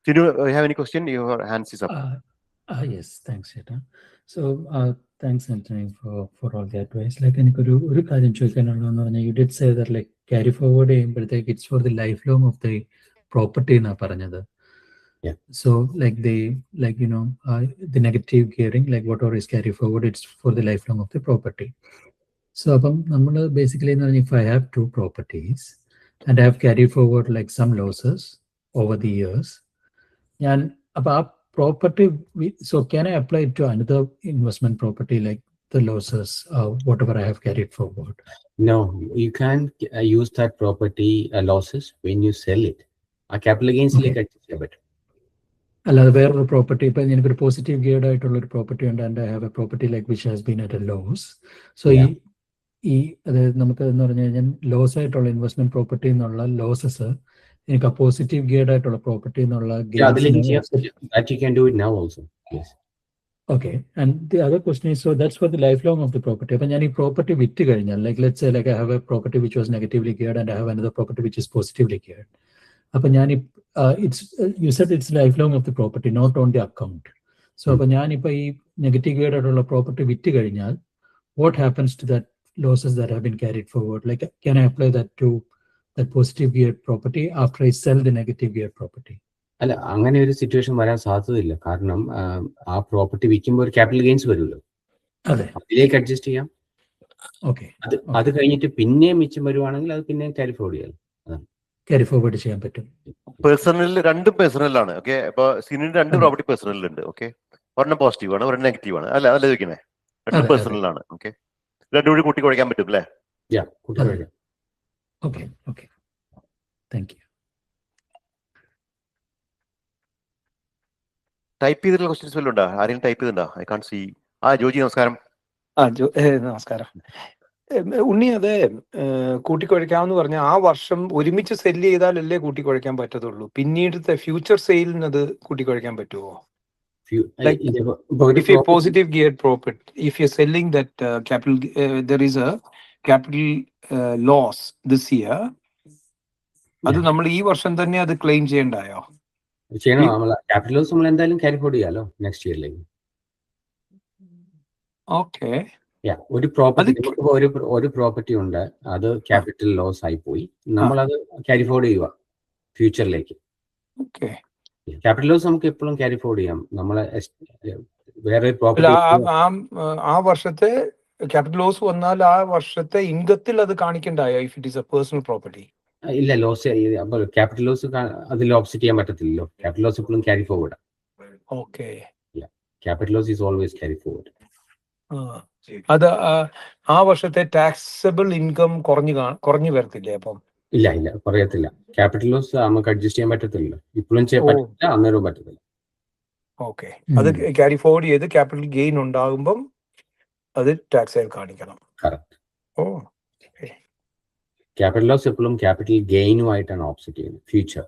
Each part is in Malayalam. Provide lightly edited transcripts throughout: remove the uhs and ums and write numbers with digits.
Sinu, you have any question? Your hands is up. Yes, thanks, Cheta. So, thanks, Anthony, for all the advice. Like, ഒരു കാര്യം ചോദിക്കാനുള്ളതെന്ന് പറഞ്ഞാൽ, you did say that like carry forward ചെയ്യുമ്പോഴത്തേക്ക് it's for the lifelong of the property എന്നാ പറഞ്ഞത്. Yeah. So, like the negative gearing, like whatever is carry forward, it's for the lifelong of the property. So, അപ്പം നമ്മൾ basically എന്ന് പറഞ്ഞാൽ, if I have two properties and I have carried forward like some losses over the years, and about property, so can I apply it to another investment property like the losses, whatever I have carried forward? No, you can't use that property losses when you sell it. A capital gains like adjust ചെയ്യാൻ പറ്റും. അല്ലാതെ വേറൊരു പ്രോപ്പർട്ടി, ഇപ്പം എനിക്കൊരു പോസിറ്റീവ് ഗിയർഡ് ആയിട്ടുള്ള ഒരു പ്രോപ്പർട്ടി ഉണ്ട്, and I have a property like which has been at a loss. So ഈ അതായത് നമുക്ക് എന്ന് പറഞ്ഞു കഴിഞ്ഞാൽ ലോസ് ആയിട്ടുള്ള ഇൻവെസ്റ്റ്മെന്റ് പ്രോപ്പർട്ടി എന്നുള്ള ലോസസ് എനിക്ക് ആ പോസിറ്റീവ് ഗിയർഡ് ആയിട്ടുള്ള പ്രോപ്പർട്ടി എന്നുള്ള that you can do it now also. Yes. Okay, and the other question is, so that's for the lifelong of the property. Appo ഞാൻ ഈ പ്രോപ്പർട്ടി വിറ്റ് കഴിഞ്ഞാൽ, like let's say like I have a property which was negatively geared and I have another property which is positively geared. Appo ഞാൻ it's you said it's lifelong of the property, not on the account. So appo ഞാൻ ഇപ്പോൾ ഈ നെഗറ്റീവ് ഗിയർഡ് ആയിട്ടുള്ള പ്രോപ്പർട്ടി വിറ്റ് കഴിഞ്ഞാൽ, what happens to that losses that have been carried forward? Like can I apply that to that positive geared property after I sell the negative geared property? അല്ല, അങ്ങനെ ഒരു സിറ്റുവേഷൻ വരാൻ സാധ്യതയില്ല. കാരണം ആ പ്രോപ്പർട്ടി വിൽക്കുമ്പോൾ ഒരു ക്യാപിറ്റൽ ഗെയിൻസ് വരുമല്ലോ, അതിലേക്ക് അഡ്ജസ്റ്റ് ചെയ്യാം. അത് കഴിഞ്ഞിട്ട് പിന്നെയും മിച്ചം വരുവാണെങ്കിൽ അത് പിന്നെയും ക്യാരി ഫോർവേഡ് ചെയ്യാം. ക്യാരി ഫോർവേഡ് ചെയ്യാൻ പറ്റും. പേഴ്സണൽ, രണ്ടും പേഴ്സണലാണ്. ഓക്കെ, അപ്പൊ സിനിന്റെ രണ്ട് പ്രോപ്പർട്ടി പേഴ്സണലുണ്ട്. ഓക്കെ, ഒരെണ്ണം പോസിറ്റീവ് ആണ്, ഒരെണ്ണം നെഗറ്റീവ് ആണ്. അല്ല ചോദിക്കണേ, രണ്ടും പേഴ്സണലാണ്. ഓക്കെ, രണ്ടും കൂടി കൂട്ടി കുഴക്കാൻ പറ്റും അല്ലേ? Okay, thank you. ടൈപ്പ് ചെയ്തിട്ടുള്ള ക്വസ്റ്റ്യൻസ് വല്ലതും ഉണ്ടോ? ആരെങ്കിലും ടൈപ്പ് ചെയ്തിട്ടുണ്ടോ? I can't see. ജോജി നമസ്കാരം. നമസ്കാരം ഉണ്ണി. അതെ, കൂട്ടിക്കുഴയ്ക്കാമെന്ന് പറഞ്ഞ ആ വർഷം ഒരുമിച്ച് സെല്ല് ചെയ്താലല്ലേ കൂട്ടിക്കുഴയ്ക്കാൻ പറ്റത്തുള്ളൂ. പിന്നീടത്തെ ഫ്യൂച്ചർ സെയിലിന് അത് കൂട്ടിക്കുഴയ്ക്കാൻ പറ്റുമോ? If a positive geared property, if you're selling that capital, there is a capital loss this year, അത് നമ്മൾ ഈ വർഷം തന്നെ അത് ക്ലെയിം ചെയ്യണ്ടായോ? ചെയ്യണം. ക്യാപിറ്റൽ ലോസ് നമ്മൾ എന്തായാലും ക്യാരി ഫോർവേഡ് ചെയ്യാലോ നെക്സ്റ്റ് ഇയറിലേക്ക്. ഓക്കെ, ഒരു പ്രോപ്പർട്ടി, ഒരു പ്രോപ്പർട്ടി ഉണ്ട്, അത് ക്യാപിറ്റൽ ലോസ് ആയി പോയി, നമ്മളത് ക്യാരി ഫോർവേഡ് ചെയ്യുക ഫ്യൂച്ചറിലേക്ക്. ഓക്കെ, ക്യാപിറ്റൽ ലോസ് നമുക്ക് എപ്പോഴും ക്യാരി ഫോർവേഡ് ചെയ്യാം. നമ്മളെ വേറെ പ്രോപ്പർട്ടി ആ വർഷത്തെ ക്യാപിറ്റൽ ലോസ് വന്നാൽ ആ വർഷത്തെ ഇൻകത്തിൽ അത് കാണിക്കണ്ടായോ? If it is a personal property. ഇല്ല, ലോസ് ക്യാപിറ്റൽ ലോസ് അതിൽ ഓഫ്സെറ്റ് ചെയ്യാൻ പറ്റത്തില്ലല്ലോ. ക്യാപിറ്റൽ ലോസ് എപ്പോഴും carry forward. Okay, capital loss is always carry forward. അത് ആ വർഷത്തെ ടാക്സബിൾ ഇൻകം കുറഞ്ഞു വരത്തില്ലേ? അപ്പം ഇല്ല, പറയത്തില്ല. ക്യാപിറ്റൽ ലോസ് നമുക്ക് അഡ്ജസ്റ്റ് ചെയ്യാൻ പറ്റത്തില്ല. ഇപ്പോഴും ചെയ്യാൻ പറ്റില്ല, അന്നേരവും പറ്റത്തില്ല. ഓക്കെ, അത് ക്യാരി ഫോർവേഡ് ചെയ്ത് ക്യാപിറ്റൽ ഗെയിൻ ഉണ്ടാകുമ്പം അത് ടാക്സ് ആയി കാണിക്കണം. കറക്റ്റ്. ക്യാപിറ്റൽ ലോസ് എപ്പോഴും ക്യാപിറ്റൽ ഗെയിനുമായിട്ടാണ് ഓഫ്സെറ്റ് ചെയ്യുന്നത് ഫ്യൂച്ചർ.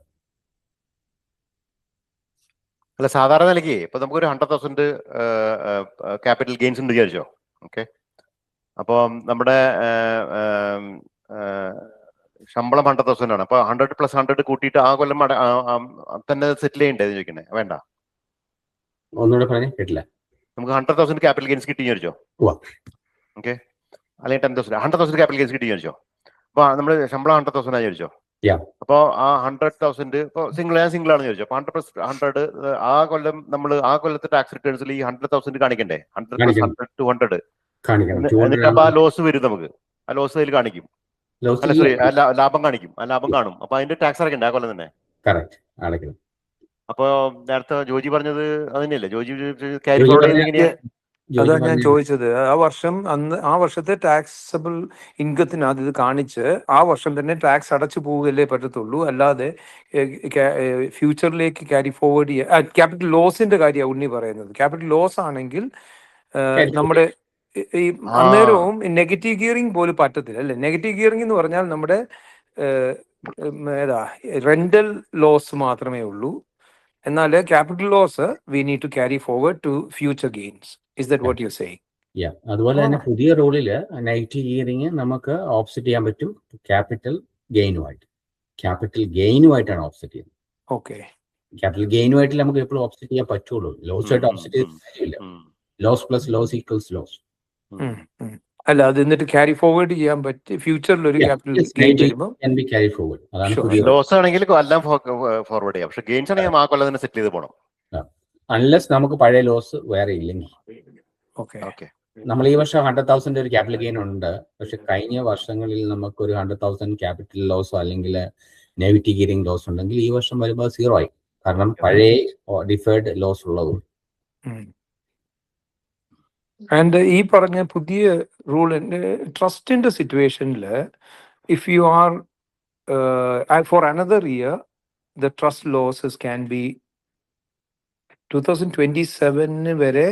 അല്ല, സാധാരണ നിലയ്ക്ക് ഇപ്പൊ നമുക്കൊരു 100,000 ക്യാപിറ്റൽ ഗെയിൻസ് ഉണ്ട് വിചാരിച്ചോ. ഓക്കെ, അപ്പോൾ നമ്മുടെ ശമ്പളം 100,000 ആണ്. അപ്പൊ 100 + 100 കൂട്ടിയിട്ട് ആ കൊല്ലം തന്നെ സെറ്റിൽ ചെയ്യണ്ടേ ചോദിക്കണേ? വേണ്ട, ഒന്നുകൂടെ പറഞ്ഞേ, കേട്ടില്ല. നമുക്ക് 100,000 ക്യാപിറ്റൽ ഗെയിൻസ് കിട്ടി വിചാരിച്ചോ. ഓക്കെ, അല്ലെങ്കിൽ 100,000 ക്യാപിറ്റൽ ഗെയിൻസ് കിട്ടി വിചാരിച്ചോ. അപ്പൊ നമ്മള് ശമ്പളം 100,000 വിചാരിച്ചോ. അപ്പൊ ആ 100,000 ഇപ്പൊ സിംഗിൾ ആണെന്ന് ചോദിച്ചു. അപ്പൊ 100 + 100 ആ കൊല്ലം നമ്മൾ ആ കൊല്ലത്തെ ടാക്സ് റിട്ടേൺസിൽ ഈ 100,000 കാണിക്കണ്ടേ? 100 + 100 200. എന്നിട്ട് അപ്പൊ ആ ലോസ് വരും, നമുക്ക് ആ ലോസ് അതിൽ കാണിക്കും. അല്ല സോറി, ലാഭം കാണിക്കും. ആ ലാഭം കാണും. അപ്പൊ അതിന്റെ ടാക്സ് അടക്കണ്ടേ ആ കൊല്ലം തന്നെ? അപ്പൊ നേരത്തെ ജോജി പറഞ്ഞത് അത് തന്നെയല്ലേ? ജോജി ക്യാരി ഫോർവേഡ് ചെയ്യുന്നത് എങ്ങനെയാ? അതാ ഞാൻ ചോദിച്ചത്. ആ വർഷത്തെ ടാക്സബിൾ ഇൻകത്തിനകത്ത് ഇത് കാണിച്ച് ആ വർഷം തന്നെ ടാക്സ് അടച്ചു പോവുകയല്ലേ പറ്റത്തുള്ളൂ. അല്ലാതെ ഫ്യൂച്ചറിലേക്ക് ക്യാരി ഫോർവേഡ് ചെയ്യുക. ക്യാപിറ്റൽ ലോസിന്റെ കാര്യമാണ് ഉണ്ണി പറയുന്നത്. ക്യാപിറ്റൽ ലോസ് ആണെങ്കിൽ നമ്മുടെ ഈ അന്നേരവും നെഗറ്റീവ് ഗിയറിംഗ് പോലും പറ്റത്തില്ല അല്ലേ? നെഗറ്റീവ് ഗിയറിംഗ് എന്ന് പറഞ്ഞാൽ നമ്മുടെ റെന്റൽ ലോസ് മാത്രമേ ഉള്ളൂ. എന്നാൽ capital loss we need to carry forward to future gains. Is that what you're saying? അതുപോലെ തന്നെ പുതിയ റൂളില് നെഗറ്റീവ് ഗിയറിംഗ് നമുക്ക് ഓഫ്സെറ്റ് ചെയ്യാൻ പറ്റും ക്യാപിറ്റൽ ഗെയിനുമായിട്ടാണ് ഓഫ്സെറ്റ് ചെയ്യുന്നത്. ഓക്കെ, ക്യാപിറ്റൽ ഗെയിനുമായിട്ട് നമുക്ക് എപ്പോഴും ഓഫ്സെറ്റ് ചെയ്യാൻ പറ്റുള്ളൂ. ലോസുമായിട്ട് ഓഫ്സെറ്റ് ചെയ്ത കാര്യമില്ല. Loss plus loss equals loss. അല്ല, അത് എന്നിട്ട് ക്യാരി ഫോർവേഡ് ചെയ്യാൻ പറ്റി ഫ്യൂച്ചറിൽ ഒരു ക്യാപിറ്റൽ ഗെയിൻ വരുമ്പോൾ ക്യാരി ഫോർവേഡ്. അതാണ് പുതിയ ലോസ് ആണെങ്കിൽ എല്ലാം ഫോർവേഡ് ചെയ്യാം. പക്ഷെ ഗെയിൻസ് ആണെങ്കിൽ ആ കൊല്ലം തന്നെ സെറ്റിൽ ചെയ്ത് പോകണം. അൺലെസ് നമുക്ക് പഴയ ലോസ് വേറെ ഇല്ലെങ്കിൽ. ഓക്കെ, നമ്മൾ ഈ വർഷം 100,000 ഒരു ക്യാപിറ്റൽ ഗെയിൻ ഉണ്ട്. പക്ഷെ കഴിഞ്ഞ വർഷങ്ങളിൽ നമുക്ക് ഒരു 100,000 ക്യാപിറ്റൽ ലോസോ അല്ലെങ്കിൽ നെഗറ്റീവ് ഗിയറിംഗ് ലോസ് ഉണ്ടെങ്കിൽ ഈ വർഷം വരുമ്പോൾ 0 ആയി. കാരണം പഴയ ഡിഫേർഡ് ലോസ് ഉള്ളത്. ആൻഡ് ഈ പറഞ്ഞ പുതിയ റൂൾ ട്രസ്റ്റിന്റെ സിറ്റുവേഷനിൽ if you are for another year the trust losses can be 2027 വരെ.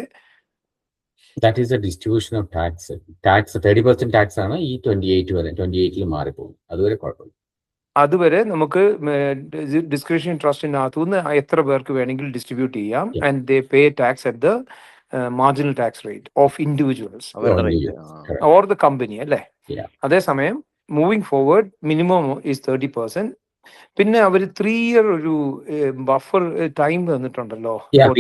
That is A distribution of tax. 30% tax ആണ് ഈ 28 വരെ. 28 മാറിപ്പോകും. അതുവരെ കുഴപ്പമില്ല. അതുവരെ നമുക്ക് ഡിസ്ക്രിപ്ഷൻ ട്രസ്റ്റിനകത്തുനിന്ന് എത്ര പേർക്ക് വേണമെങ്കിൽ ഡിസ്ട്രിബ്യൂട്ട് ചെയ്യാം. And they pay tax at the marginal tax rate of individuals or the company അല്ലേ. അതേസമയം മൂവിങ് ഫോർവേഡ് മിനിമം ഈസ് 30%. പിന്നെ അവർ 3 year ഒരു ബഫർ ടൈം തന്നിട്ടുണ്ടല്ലോ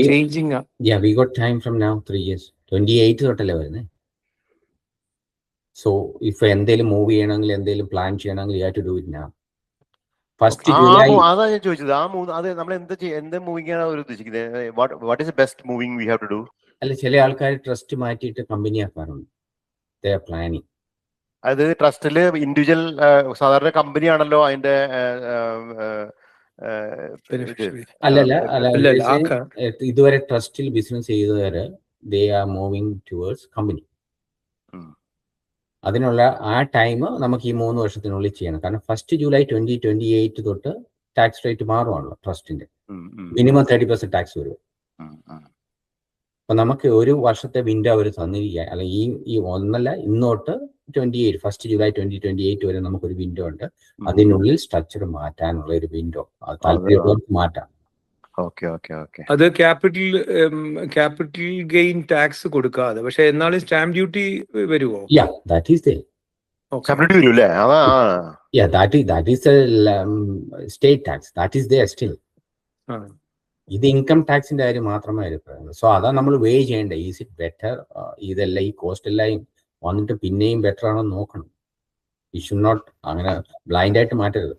changing. we got time from now 3 years. 28 തൊട്ടല്ലേ വരുന്നത്. സോ ഇഫ് എന്തെങ്കിലും മൂവ് ചെയ്യണമെങ്കിൽ എന്തെങ്കിലും പ്ലാൻ ചെയ്യണമെങ്കിൽ you have to do it now. First July. അതാ ഞാൻ ചോദിച്ചത്. അത് നമ്മൾ എന്ത് മൂവിംഗ് ആണ് അവർ ഉദ്ദേശിക്കുന്നത്? What is the best moving we have to do? അല്ല, ചില ആൾക്കാർ ട്രസ്റ്റ് മാറ്റിയിട്ട് കമ്പനി ആക്കാറുണ്ട്. They are planning. അത് ട്രസ്റ്റില് ഇൻഡിവിജ്വൽ സാധാരണ കമ്പനി ആണല്ലോ അതിന്റെ അല്ല. ഇതുവരെ ട്രസ്റ്റിൽ ബിസിനസ് ചെയ്തവര് they are moving towards company. അതിനുള്ള ആ ടൈം നമുക്ക് ഈ 3 വർഷത്തിനുള്ളിൽ ചെയ്യണം. കാരണം 1 ജൂലൈ 2028 തൊട്ട് ടാക്സ് റേറ്റ് മാറുവാണല്ലോ ട്രസ്റ്റിന്റെ. മിനിമം 30% ടാക്സ് വരും. അപ്പൊ നമുക്ക് ഒരു വർഷത്തെ വിൻഡോ അവർ തന്നിരിക്കുക. അല്ല, ഈ ഒന്നല്ല, ഇന്നോട്ട് 1 ജൂലൈ 2028 വരെ നമുക്കൊരു വിൻഡോ ഉണ്ട്. അതിനുള്ളിൽ സ്ട്രക്ചർ മാറ്റാനുള്ള ഒരു വിൻഡോ. താല്പര്യമുള്ളവർക്ക് മാറ്റാം. അത് ക്യാപിറ്റൽ ഗെയിൻ ടാക്സ് കൊടുക്കാതെ. പക്ഷെ എന്നാലും സ്റ്റാമ്പ് ഡ്യൂട്ടി വരുമോ? That is state tax. That is there still. ഇത് ഇൻകം ടാക്സിന്റെ കാര്യം മാത്രമേ പറയുന്നത്. സോ അതാ നമ്മൾ വേ ചെയ്യേണ്ടത്. Is it better? ഇതെല്ലാം ഈ കോസ്റ്റ് എല്ലാം വന്നിട്ട് പിന്നെയും ബെറ്റർ ആണോ നോക്കണം. യു ഷുഡ് നോട്ട് അങ്ങനെ ബ്ലൈൻഡ് ആയിട്ട് മാറ്റരുത്.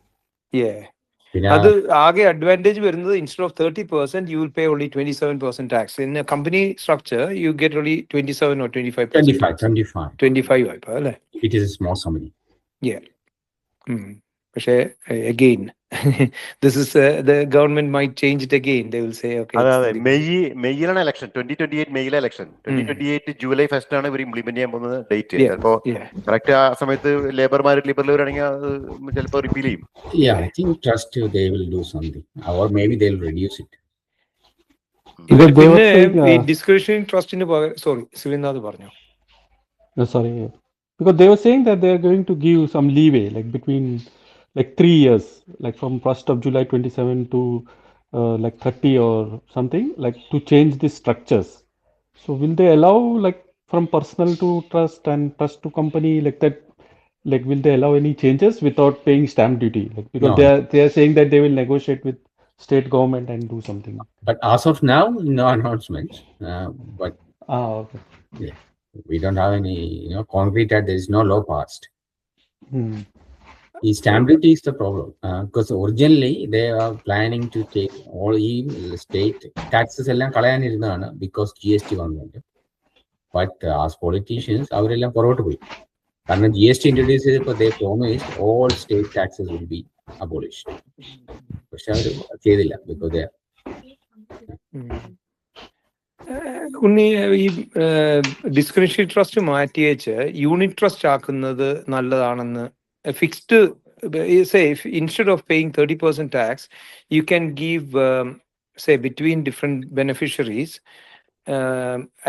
അത് ആകെ അഡ്വാൻറ്റേജ് വരുന്നത് instead of 30% you will pay only 27% tax. In a company structure you get only 27 or 25%. 25 ആയിപ്പോ അല്ലേ? It is a small company. പക്ഷേ again this is the government might change it again. They will say okay. മെയ്യിലാണ് ഇലക്ഷൻ. 2028 മെയ്യിലെ ഇലക്ഷൻ. 2028 ജൂലൈ 1 ആണ് ഇവർ ഇംപ്ലിമെന്റ് ചെയ്യാൻ പോകുന്നത് ഡേറ്റ്. ചിലപ്പോ കറക്റ്റ് ആ സമയത്ത് ലിബറലാണെങ്കിൽ ചിലപ്പോൾ റിപ്പീൽ ചെയ്യും. I think trust they will do something or maybe they will reduce it. പിന്നെ ഈ ഡിസ്ക്രിപ്ഷൻ ട്രസ്റ്റിന് സോറി സിവിനാഥ് പറഞ്ഞു. Sorry, because they were saying that they are going to give some leeway, like between 3 years, like from 1st of July 27 to 30 or something, like to change the structures. So will they allow from personal to trust and trust to company like that? Like will they allow any changes without paying stamp duty? Because they are saying that they will negotiate with state government and do something. But as of now, no announcements. But okay. Yeah, we don't have any concrete that there is no law passed. Stamp duty is the problem because originally they are planning to take all state taxes എല്ലാം കളയാനിരുന്നതാണ് because GST വന്നിട്ടുണ്ട്. But as politicians അവരെല്ലാം പുറകോട്ട് പോയി. കാരണം GST introduce ചെയ്തപ്പോൾ they promised all state taxes will be abolished. പക്ഷെ അവർ ചെയ്തില്ല because they ഉണ്ണി ഈ ഡിസ്ക്രിപ്ഷൻ ട്രസ്റ്റ് മാറ്റിയേച്ച് യൂണിറ്റ് ട്രസ്റ്റ് ആക്കുന്നത് നല്ലതാണെന്ന്. Fixed, say, instead of paying 30% tax, you can give, say, between different beneficiaries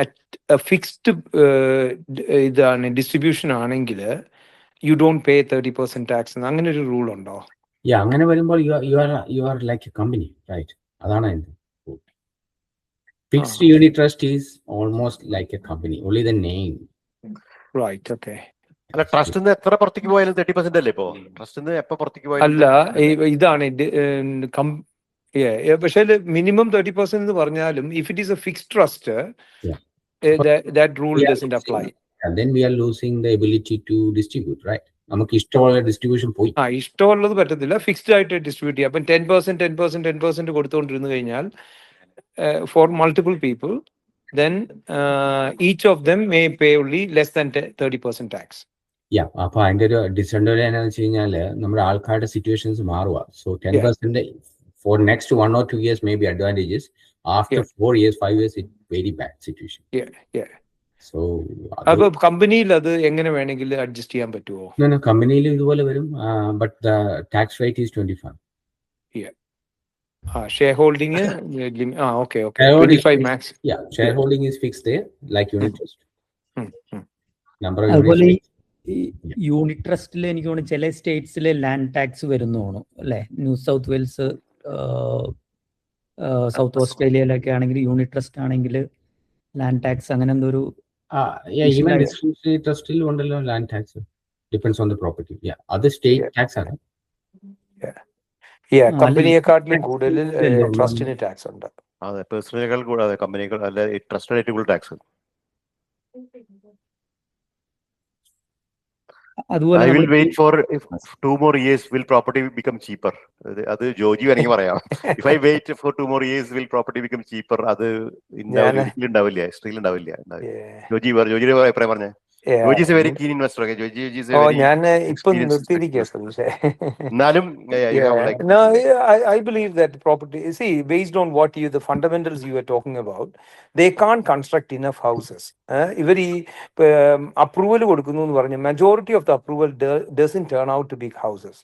at a fixed distribution ആണെങ്കിൽ you don't pay 30% tax. അങ്ങനെ ഒരു റൂൾ ഉണ്ടോ? അങ്ങനെ വരുമ്പോൾ you are like a company, right? അതാണ് fixed unit trust is almost like a company, only the name. Right, okay. അല്ല, ട്രസ്റ്റ് എത്ര പുറത്തേക്ക് പോയാലും 30% അല്ലേ ഇപ്പോ? ട്രസ്റ്റ് എപ്പോ പുറത്തേക്ക് പോയാലും അല്ല, ഇതാണ് പക്ഷേ മിനിമം 30% എന്ന് പറഞ്ഞാലും if it is A fixed trust Yeah. that rule We are doesn't apply. And then we are losing the ability to distribute, right? നമുക്ക് ഇഷ്ടമുള്ള ഡിസ്ട്രിബ്യൂഷൻ പോയി. ഇഷ്ടമുള്ളത് പറ്റത്തില്ല, ഫിക്സ്ഡ് ആയിട്ട് ഡിസ്ട്രിബ്യൂട്ട് ചെയ്യാം. അപ്പം 10% കൊടുത്തുകൊണ്ടിരുന്നു കഴിഞ്ഞാൽ for multiple people, then each of them may pay only less than 30% tax. അപ്പൊ അതിന്റെ ഒരു ഡിസഡ്വാൻറ്റേജ് എന്താണെന്ന് വെച്ച് കഴിഞ്ഞാല് നമ്മുടെ ആൾക്കാരുടെ സിറ്റുവേഷൻസ് മാറുക. So 10% for next 1 or 2 years may be advantages. After 4 years, 5 years, it's very bad situation. So അപ്പൊ കമ്പനിയിൽ അത് എങ്ങനെ വേണമെങ്കിൽ അഡ്ജസ്റ്റ് ചെയ്യാൻ പറ്റുമോ? കമ്പനിയിൽ ഇതുപോലെ വരും, but the tax rate is 25. shareholding okay 25 max. Shareholding is fixed there, like unit trust. Number of അതുപോലെ units. യൂണിറ്റ് ട്രസ്റ്റിൽ എനിക്ക് തോന്നുന്നു ചില സ്റ്റേറ്റ്സിൽ ലാൻഡ് ടാക്സ് വരുന്നതാണ് അല്ലെ. ന്യൂ സൗത്ത് വെയിൽസ്, സൗത്ത് ഓസ്ട്രേലിയയിലൊക്കെ ആണെങ്കിൽ യൂണിറ്റ് ട്രസ്റ്റ് ആണെങ്കിൽ ലാൻഡ് ടാക്സ് അങ്ങനെ എന്തോ ഒരു even distributory trustil ഉണ്ടല്ലോ land tax. Depends on the property. അത് സ്റ്റേറ്റ് ടാക്സ് ആണ്. കമ്പനിയെക്കാട്ടിലും കൂടുതൽ ട്രസ്റ്റിന് ടാക്സ് ഉണ്ട്. അതെ, പേഴ്സണലിനേക്കാൾ കൂടാതെ കമ്പനികൾ അല്ല ട്രസ്റ്റഡ് ആയിട്ട് കൂടുതൽ ടാക്സ്. അതുപോലെ I will wait for 2 more years will property become cheaper. അത് ജോജി വേണമെങ്കിൽ പറയാം. If I wait for 2 more years will property become cheaper. അത് ഉണ്ടാവില്ല, സ്ത്രീയിൽ ഉണ്ടാവില്ല. ജോജിയുടെ അഭിപ്രായം പറഞ്ഞേ. Joji is a very keen investor. Okay? Joji is a very ഞാൻ ഇപ്പൊ നിർത്തിയിരിക്കുക. എന്നാലും No, I believe that property, see, based on what the fundamentals you were talking about, they can't construct enough houses. Ivar approval കൊടുക്കുന്നു എന്ന് പറഞ്ഞ majority of the approval doesn't turn out to be houses.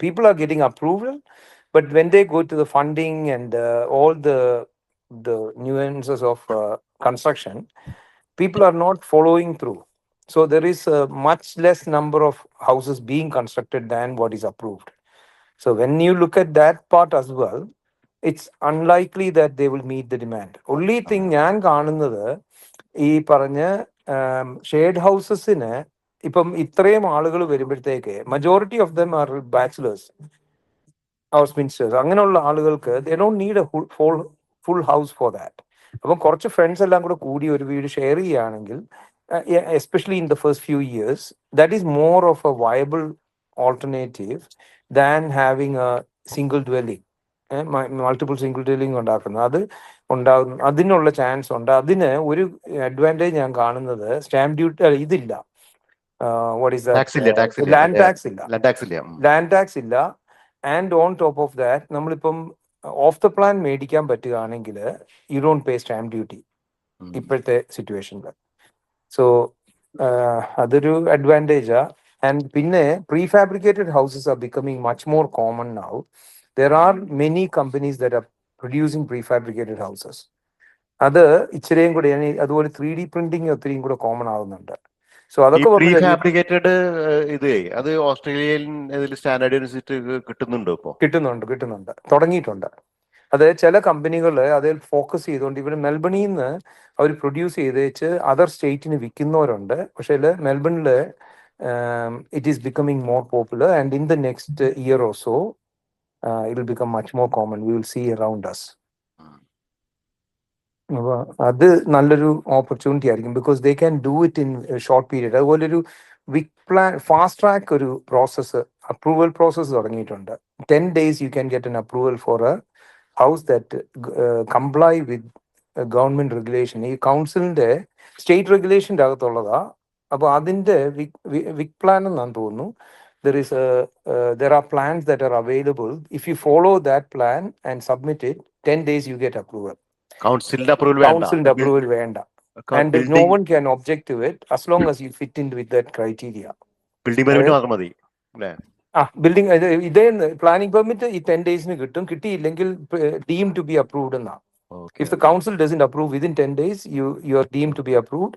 People are getting approval, but when they go to the funding and all the nuances of construction, people are not following through. So there is a much less number of houses being constructed than what is approved. So when you look at that part as well, it's unlikely that they will meet the demand. Only thing ഞാൻ കാണുന്നത് ഈ പറഞ്ഞ ഷെയർഡ് ഹൗസസിന് ഇപ്പം ഇത്രയും ആളുകൾ വരുമ്പോഴത്തേക്ക് majority of them are bachelors, house ministers. അങ്ങനെയുള്ള ആളുകൾക്ക് they don't need a full house for that. അപ്പം കുറച്ച് ഫ്രണ്ട്സ് എല്ലാം കൂടെ കൂടി ഒരു വീട് ഷെയർ ചെയ്യുകയാണെങ്കിൽ, especially in the first few years, that is more of a viable alternative than having a single dwelling. Multiple single dwelling ഉണ്ടാകുന്ന അതിനുള്ള ചാൻസ് ഉണ്ട്. അതിന് ഒരു അഡ്വാൻറ്റേജ് ഞാൻ കാണുന്നത് സ്റ്റാമ്പ് ഡ്യൂട്ടി ഇതില്ല. വാട്ട് ഈസ് ലാൻഡ് ടാക്സ് ഇല്ല. And on top of that നമ്മളിപ്പം ഓഫ് ദ പ്ലാൻ മേടിക്കാൻ പറ്റുകയാണെങ്കിൽ you don't pay stamp duty ഇപ്പോഴത്തെ സിറ്റുവേഷനിൽ. സോ അതൊരു അഡ്വാൻറ്റേജാ. ആൻഡ് പിന്നെ prefabricated houses are becoming much more common now. There are many companies that are producing prefabricated houses. അത് ഇച്ചിരിയും കൂടെ അതുപോലെ 3D പ്രിന്റിങ് ഒത്തിരിയും കൂടെ കോമൺ ആവുന്നുണ്ട്. സോ അതൊക്കെ പ്രീഫാബ്രിക്കേറ്റഡ് അത് ഓസ്ട്രേലിയൻ സ്റ്റാൻഡേർഡ് അനുസരിച്ച് കിട്ടുന്നുണ്ട്, തുടങ്ങിയിട്ടുണ്ട്. അത് ചില കമ്പനികൾ അതിൽ ഫോക്കസ് ചെയ്തുകൊണ്ട് ഇവിടെ മെൽബണിൽ നിന്ന് അവർ പ്രൊഡ്യൂസ് ചെയ്ത് വെച്ച് അതർ സ്റ്റേറ്റിന് വിൽക്കുന്നവരുണ്ട്. പക്ഷേ മെൽബണിൽ it is becoming more popular and in the next year or so it will become much more common. We will see around us. അപ്പോൾ അത് നല്ലൊരു ഓപ്പർച്യൂണിറ്റി ആയിരിക്കും, because they can do it in short period. അതുപോലെ ഒരു ഫാസ്റ്റ് ട്രാക്ക് ഒരു പ്രോസസ്സ്, അപ്രൂവൽ പ്രോസസ്സ് തുടങ്ങിയിട്ടുണ്ട്. 10 days you can get an approval for a house that comply with government regulation. ഈ കൗൺസിലിന്റെ സ്റ്റേറ്റ് റെഗുലേഷൻ്റെ അകത്തുള്ളതാ. അപ്പോൾ അതിൻ്റെ വിക് പ്ലാൻ എന്നാന്ന് തോന്നുന്നു. there are plans that are available. If you follow that plan and submit it, 10 days you get approval. കൗൺസിലിന്റെ അപ്രൂവൽ വേണ്ട. And no one can object to it as long as you fit in with that criteria. Building permit മാത്രം മതി. ബിൽഡിംഗ് ഇതേ പ്ലാനിംഗ് പെർമിറ്റ് ഈ 10 days കിട്ടും. കിട്ടിയില്ലെങ്കിൽ deemed to be approved എന്നാ. If the council doesn't approve within 10 days, you are deemed to be approved.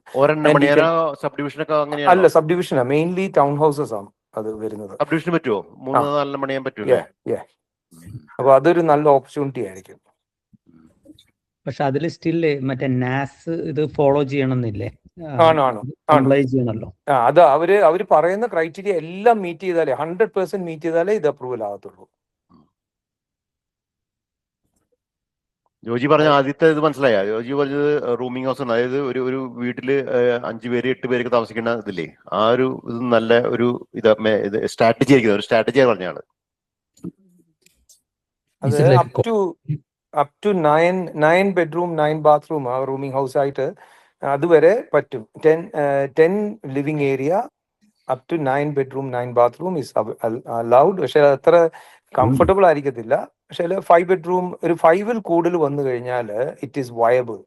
അല്ല, സബ്ഡിവിഷൻ മെയിൻലി ടൗൺ ഹൗസസ് ആണ് അത് വരുന്നത്. സബ്ഡിവിഷൻ പറ്റുമോ? 3-4 മണിയാൻ പറ്റുമോ? അപ്പൊ അതൊരു നല്ല ഓപ്പർച്യൂണിറ്റി ആയിരിക്കും. പക്ഷെ അതിൽ സ്റ്റിൽ മറ്റേ നാസ് ഇത് ഫോളോ ചെയ്യണമെന്നില്ലേ? ചെയ്യണല്ലോ. അത് അവര് പറയുന്ന ക്രൈറ്റീരിയ എല്ലാം 100% മീറ്റ് ചെയ്താലേ ഇത് അപ്രൂവൽ ആകത്തുള്ളൂ. ജോജി പറഞ്ഞ ആദ്യത്തെ ഇത് മനസ്സിലായ? ജോജി പറഞ്ഞത് റൂമിംഗ് ഹൗസ് ആണ്, അതായത് ഒരു വീട്ടില് 5 പേര് 8 പേരൊക്കെ താമസിക്കുന്ന ഇതില്ലേ, ആ ഒരു ഇത് നല്ല ഒരു ഇത് സ്ട്രാറ്റജി ആയിരിക്കും, ഒരു സ്ട്രാറ്റജിയാണ് പറഞ്ഞ ആള്. അത് up to 9 bedroom 9 bathroom ആ റൂമിംഗ് ഹൗസ് ആയിട്ട് അതുവരെ പറ്റും. 10 living area up to 9 bedroom 9 bathroom is allowed. പക്ഷെ അത്ര കംഫർട്ടബിൾ ആയിരിക്കത്തില്ല. പക്ഷെ 5 bedroom ഒരു 5-ൽ കൂടുതൽ വന്നു കഴിഞ്ഞാൽ ഇറ്റ് ഈസ് വയബിൾ.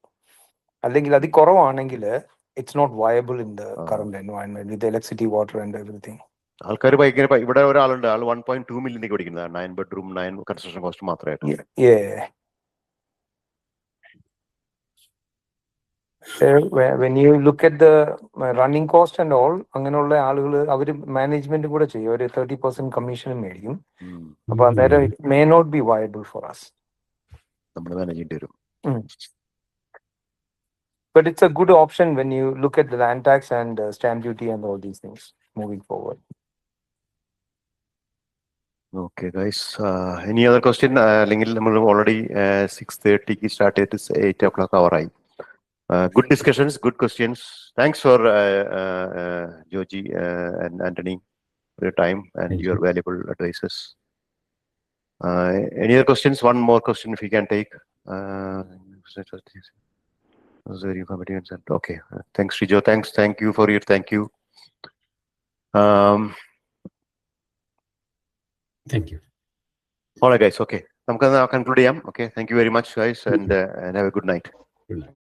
അല്ലെങ്കിൽ അത് കുറവാണെങ്കിൽ it's not viable in the current environment with electricity, water and everything. ആൾക്കാർ ഭയങ്കര, ഇവിടെ ഒരാളുണ്ട്, ആൾ 1.2 million പഠിക്കുന്നത് 9 bedroom 9 കൺസ്ട്രക്ഷൻ കോസ്റ്റ് മാത്രമായിട്ട്. When you look at the running cost and all, അങ്ങനെയുള്ള ആളുകൾ അവർ മാനേജ്മെന്റ് കൂടെ ചെയ്യും, ഒരു 30% കമ്മീഷൻ മേടിക്കും. അപ്പൊ അന്നേരം it may not be viable for us. നമ്മൾ മാനേജ് ചെയ്യേണ്ടി വരും. But it's a good option when you look at the land tax and stamp duty and all these things moving forward. Okay guys, any other question? അല്ലെങ്കിൽ നമ്മൾ ഓൾറെഡി 6:30 സ്റ്റാർട്ട് ചെയ്തിട്ട് 8 o'clock ആയി. Good discussions, good questions. Thanks for Joji and Anthony for your time and your valuable advices. Any other questions? One more question if you can take. Was very informative. Okay, thanks Rijo. Thank you for your thank you. Thank you. All right guys, okay, നമുക്ക് conclude ചെയ്യാം. Okay, thank you very much guys, and have a good night. Good night.